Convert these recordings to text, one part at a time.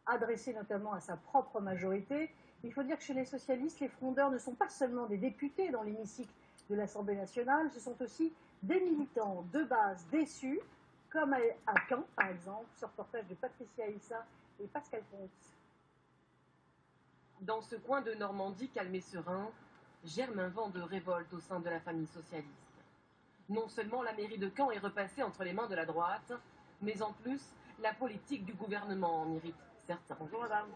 adressé notamment à sa propre majorité. Il faut dire que chez les socialistes, les frondeurs ne sont pas seulement des députés dans l'hémicycle de l'Assemblée nationale, ce sont aussi des militants de base déçus, comme à Caen, par exemple, ce reportage de Patricia Issa et Pascal Comte. Dans ce coin de Normandie calme et serein, germe un vent de révolte au sein de la famille socialiste. Non seulement la mairie de Caen est repassée entre les mains de la droite, mais en plus, la politique du gouvernement en irrite certains. Bonjour madame,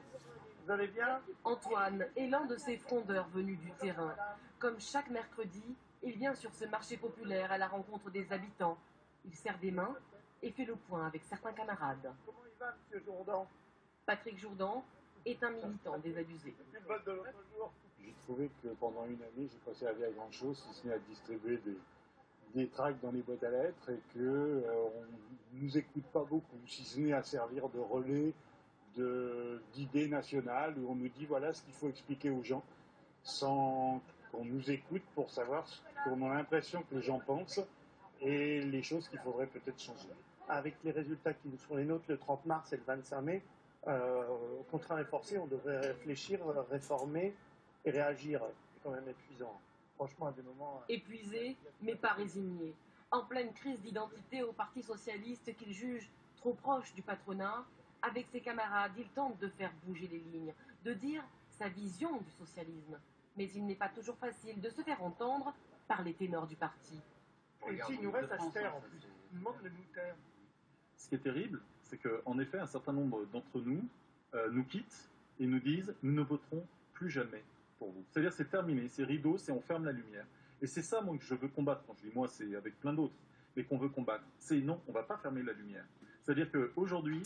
vous allez bien? Antoine est l'un de ces frondeurs venus du terrain. Comme chaque mercredi, il vient sur ce marché populaire à la rencontre des habitants. Il serre des mains et fait le point avec certains camarades. Comment il va, monsieur Jourdan? Patrick Jourdan est un militant désabusé. Une bonne de l'autre jour. J'ai trouvé que pendant une année, j'ai pas servi à grand chose, si ce n'est à distribuer des tracts dans les boîtes à lettres et qu'on ne nous écoute pas beaucoup, si ce n'est à servir de relais d'idées nationales où on nous dit voilà ce qu'il faut expliquer aux gens sans qu'on nous écoute pour savoir ce qu'on a l'impression que les gens pensent et les choses qu'il faudrait peut-être changer. Avec les résultats qui nous sont les nôtres le 30 mars et le 25 mai, contraint et forcé, on devrait réfléchir, réformer et réagir. C'est quand même épuisant. Franchement, à des moments... Épuisé, mais pas résigné. En pleine crise d'identité au Parti socialiste qu'il juge trop proche du patronat, avec ses camarades, il tente de faire bouger les lignes, de dire sa vision du socialisme. Mais il n'est pas toujours facile de se faire entendre par les ténors du parti. Et puis, il nous reste à se taire en plus. Il manque de nous taire. Ce qui est terrible, c'est qu'en effet, un certain nombre d'entre nous nous quittent et nous disent « nous ne voterons plus jamais pour vous ». C'est-à-dire c'est terminé, c'est rideau, c'est on ferme la lumière. Et c'est ça, moi, que je veux combattre. Quand je dis moi, c'est avec plein d'autres, mais qu'on veut combattre. C'est non, on ne va pas fermer la lumière. C'est-à-dire qu'aujourd'hui,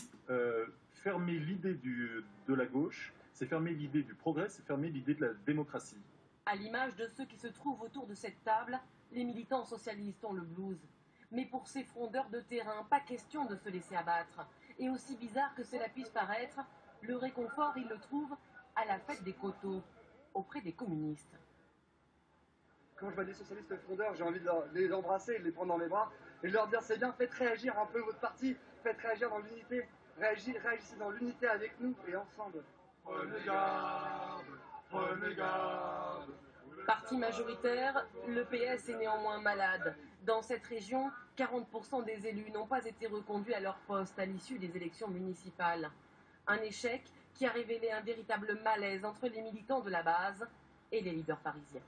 fermer l'idée de la gauche, c'est fermer l'idée du progrès, c'est fermer l'idée de la démocratie. À l'image de ceux qui se trouvent autour de cette table, les militants socialistes ont le blues. Mais pour ces frondeurs de terrain, pas question de se laisser abattre. Et aussi bizarre que cela puisse paraître, le réconfort, ils le trouvent à la fête des coteaux, auprès des communistes. Quand je vois des socialistes frondeurs, j'ai envie de les embrasser, de les prendre dans les bras et de leur dire c'est bien, faites réagir un peu votre parti, faites réagir dans l'unité, réagissez dans l'unité avec nous et ensemble. Prenez garde, prenez garde. Parti majoritaire, le PS est néanmoins malade. Dans cette région, 40% des élus n'ont pas été reconduits à leur poste à l'issue des élections municipales. Un échec qui a révélé un véritable malaise entre les militants de la base et les leaders parisiens.